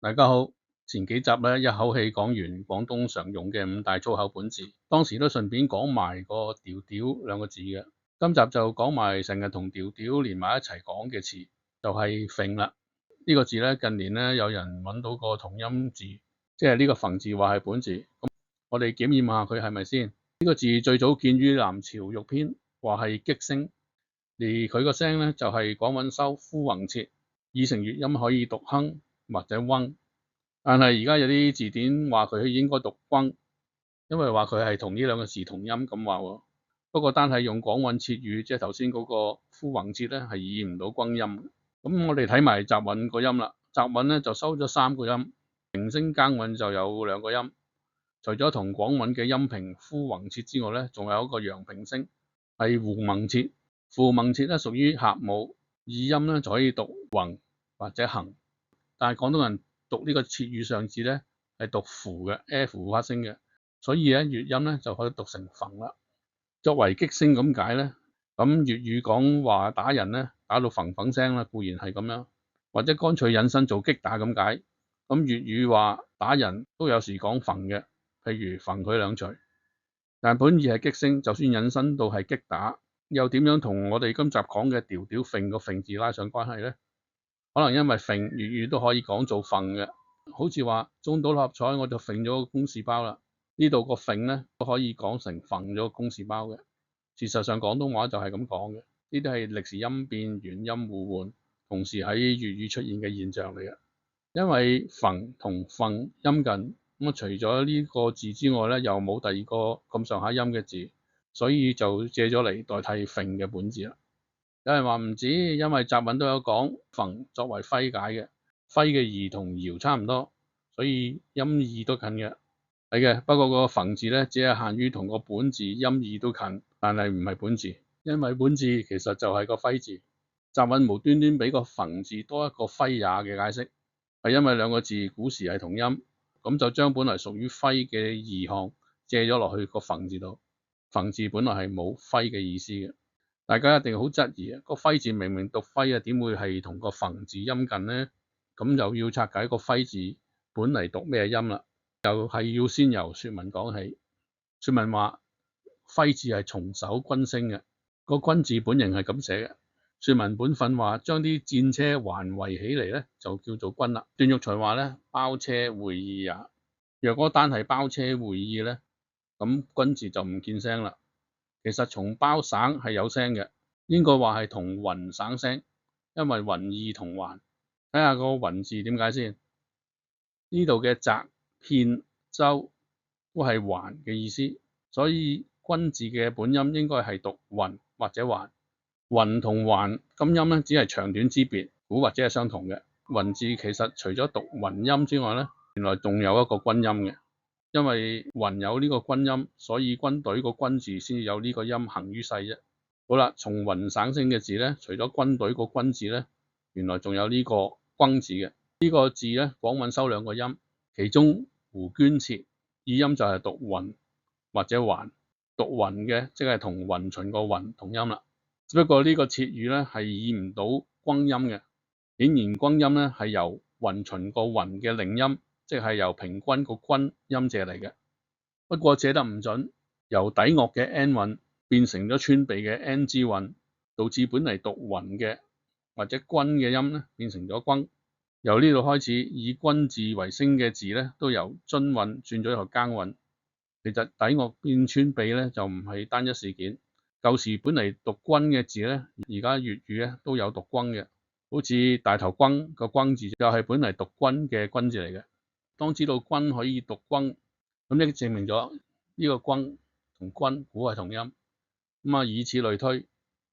大家好，前幾集咧一口氣講完廣東常用嘅5大粗口本字，當時都順便講埋個屌屌兩個字嘅。今集就講埋成日同屌屌連埋一齊講嘅詞，就係揈啦。呢個字咧近年咧有人揾到個同音字，即係呢個揈字話係本字。咁我哋檢驗下佢係咪先？呢個字最早見於南朝玉篇，話係擊聲，而佢個聲咧就係廣韻修呼橫切，擬成粵音可以讀哼或者嗡。但係而家有啲字典話佢應該讀轟，因為話佢係同呢兩個字同音咁話喎。不過單係用廣韻切語，即係頭先嗰個呼橫切咧，係擬唔到轟音。咁我哋睇埋雜韻個音啦。雜韻咧就收咗3個音，平聲耕韻就有2個音。除咗同廣韻嘅音平呼橫切之外咧，仲有一個陽平聲係胡蒙切。胡蒙切咧屬於合母，二音咧就可以讀橫或者行。但係廣東人讀呢個切語上字咧係讀符嘅 ，F 發聲嘅，所以咧粵音咧就可以讀成揈啦。作為擊聲咁解咧，咁粵語講話打人咧打到揈揈聲啦，固然係咁樣，或者乾脆引申做擊打咁解。咁粵語話打人都有時講揈嘅，譬如揈佢2錘。但本意係擊聲，就算引申到係擊打，又點樣同我哋今集講嘅屌屌揈個揈字拉上關係咧？可能因為揈粵語都可以講做揈嘅，好似話中到六合彩我就揈咗個公事包啦。呢度個揈咧都可以講成揈咗個公事包嘅。事實上廣東話就係咁講嘅，呢啲係歷時音變元音互換，同時喺粵語出現嘅現象嚟嘅。因為揈同揈音近，咁除咗呢個字之外咧，又冇第二個咁上下音嘅字，所以就借咗嚟代替揈嘅本字啦。有人話唔止，因為雜韻都有講揈作為揮解嘅，揮嘅義同堯差唔多，所以音義都近嘅。係嘅，不過個揈字咧只係限於同個本字音義都近，但係唔係本字，因為本字其實就係個揮字。雜韻無端端俾個揈字多一個揮也嘅解釋，係因為兩個字古時係同音，咁就將本來屬於揮嘅義項借咗落去個揈字度。揈字本來係冇揮嘅意思嘅。大家一定好質疑啊！個揮字明明讀揮啊，點會係同個揈字音近呢？咁就要拆解個揮字本嚟讀咩音啦。又係要先由說文講起。說文話揮字係從手軍聲嘅，個軍字本形係咁寫嘅。說文本訓話將啲戰車環圍起嚟咧，就叫做軍啦。段玉裁話咧，包車會意也。若果單係包車會意咧，咁軍字就唔見聲啦。其實從包省係有聲嘅，應該話係同環省聲，因為環意同環。睇下個環字點解先？呢度嘅澤、片、州都係環嘅意思，所以軍字嘅本音應該係讀環或者環。環同環今音咧，只係長短之別，古或者係相同嘅。環字其實除咗讀環音之外咧，原來仲有一個軍音嘅。因為環有呢個軍音，所以軍隊個軍字先有呢個音行於世啫。好啦，從環省聲嘅字咧，除咗軍隊個軍字咧，原來仲有呢個軍字嘅。呢個字咧，廣韻收2個音，其中胡捐切意音就係讀雲或者環，讀雲嘅即係同雲循個雲同音啦。只不過呢個切語咧係擬唔到軍音嘅，顯然軍音咧係由雲循個雲嘅領音，即係由平均個均音借嚟嘅。不過借得唔準，由底樂嘅 n 韻變成咗穿鼻嘅 n 之韻，導致本嚟讀雲嘅或者均嘅音咧變成咗軍。由呢度開始，以均字為聲嘅字咧都由津韻轉咗入耕韻。其實底樂變穿鼻咧就唔係單一事件。舊時本嚟讀均嘅字咧，而家粵語咧都有讀均嘅，好似大頭軍個軍字就係本嚟讀均嘅均字嚟嘅。當知道均可以讀均，咁呢證明咗呢個均同均古係同音。咁啊，以此類推，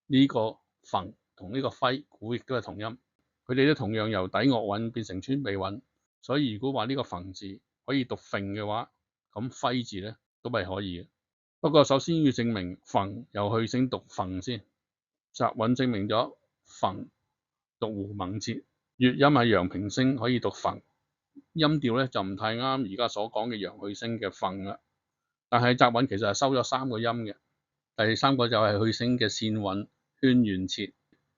呢個揈同呢個揮古亦都係同音。佢哋都同樣由底樂韻變成穿鼻韻，所以如果話呢個揈字可以讀揈嘅話，咁揮字咧都係可以嘅。不過首先要證明揈由去聲讀揈先。雜韻證明咗揈讀胡蒙切，粵音係陽平聲可以讀揈，音調咧就唔太啱而家所講嘅陽去聲嘅揈啦。但係雜韻其實係收咗3個音嘅，第3個就係去聲嘅線韻圈遠切。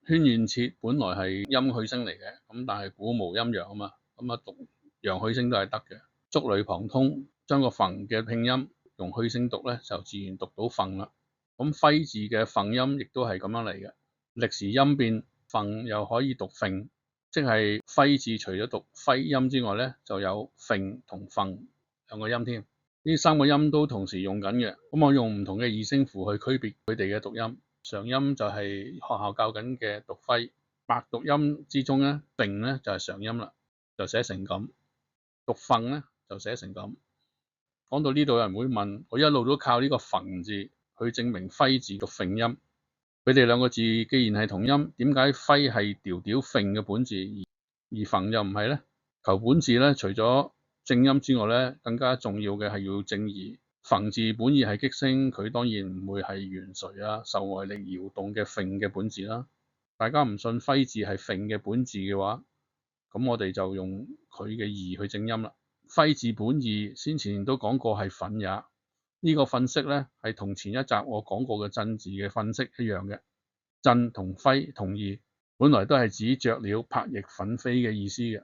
圈遠切本來係陰去聲嚟嘅，咁但係古無陰陽啊嘛，咁啊讀陽去聲都係得嘅。觸類旁通，將個馮嘅拼音用去聲讀咧，就自然讀到馮啦。咁揮字嘅馮音亦都係咁樣嚟嘅。歷時音變，馮又可以讀揈，即係揮字除咗讀揮音之外咧，就有揈同馮兩個音添。呢三個音都同時用緊嘅。咁我用唔同嘅二聲符去區別佢哋嘅讀音。常音就係學校教緊嘅讀揮，白讀音之中咧，揈咧就係常音啦，就寫成咁。讀馮咧就寫成咁。講到呢度，有人會問：我一路都靠呢個馮字去證明揮字讀揈音，佢哋兩個字既然係同音，點解揮係調調揈嘅本字，而馮又唔係咧？求本字咧，除咗正音之外咧，更加重要嘅係要正義。馮字本意係擊聲，佢當然唔會係懸垂啊、受外力搖動嘅揈嘅本字啦。大家唔信揮字係揈嘅本字嘅話，咁我哋就用佢嘅義去正音啦。揮字本義先前都講過係奮也，呢個訓式咧係同前一集我講過嘅振字嘅訓式一樣嘅。振同揮同義，本來都係指雀鳥拍翼奮飛嘅意思嘅。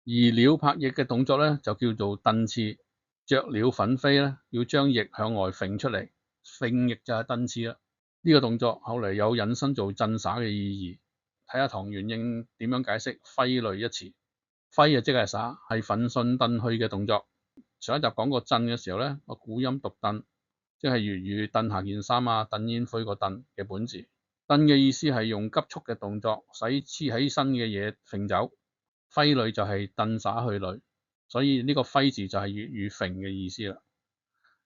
而鳥拍翼嘅動作咧就叫做蹬翅，雀鳥奮飛咧要將翼向外揈出嚟，揈翼就係蹬翅啦。呢個動作後嚟有引申做震耍嘅意義。睇下唐元應點樣解釋揮類一詞。揮即係耍，係奮迅蹬去嘅動作。上一集講過振嘅時候咧，個古音讀蹬，即係粵語蹬下件衫啊、蹬煙灰個蹬嘅本字。蹬嘅意思係用急速嘅動作使黐起身嘅嘢揈走。揮類就係蹬耍去類，所以呢個揮字就係粵語揈嘅意思啦。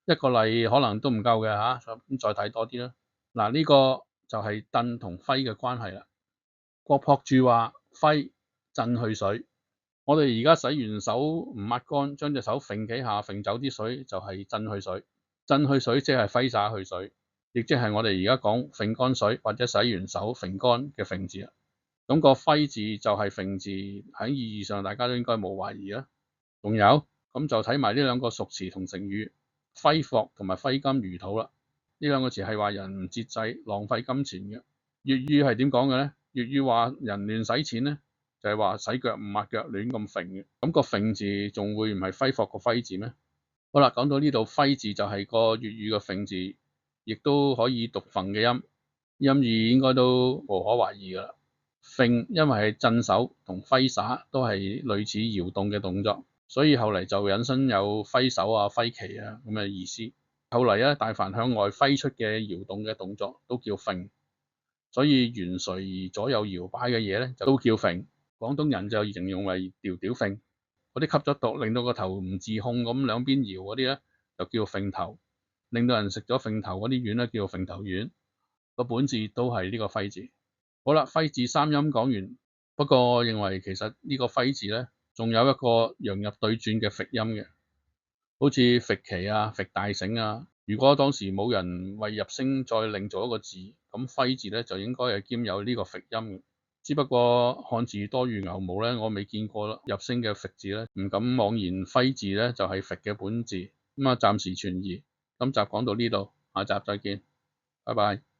一個例可能都唔夠嘅嚇，咁再睇多啲啦。嗱，呢個就係蹬同揮嘅關係啦。郭璞注話：揮震去水。我哋而家洗完手唔抹乾，將隻手揈幾下揈走啲水，就係震去水。震去水即係揮灑去水，亦即係我哋而家講揈乾水或者洗完手揈乾嘅揈字啦。咁個揮字就係揈字，喺意義上大家都應該冇懷疑啦。仲有咁就睇埋呢兩個熟詞同成語，揮霍同埋揮金如土啦。呢兩個詞係話人唔節制、浪費金錢嘅。粵語係點講嘅咧？粵語話人亂使錢咧，就係話洗腳唔抹腳亂咁揈嘅。咁個揈字仲會唔係揮霍個揮字咩？好啦，講到呢度，揮字就係個粵語嘅揈字，亦都可以讀馮嘅音，音義應該都無可懷疑噶啦。揈因為係震手同揮灑都係類似搖動嘅動作，所以後嚟就引申有揮手啊、揮旗啊咁嘅意思。後嚟咧，大凡向外揮出嘅搖動嘅動作都叫揈，所以懸垂而左右搖擺嘅嘢咧就都叫揈。廣東人就形容為吊吊揈。嗰啲吸咗毒令到個頭唔自控咁兩邊搖嗰啲咧就叫揈頭，令到人食咗揈頭嗰啲丸咧叫揈頭丸。個本字都係呢個揮字。好啦，揮字三音講完，不過我認為其實呢個揮字咧，仲有一個陽入對轉嘅揈音嘅，好似揈旗啊、揈大繩啊。如果當時冇人為入聲再另做一個字，咁揮字咧就應該係兼有呢個揈音嘅。只不過漢字多如牛毛咧，我未見過入聲嘅揈字咧，唔敢妄言揮字咧就係揈嘅本字。咁啊，暫時存疑。今集講到呢度，下集再見，拜拜。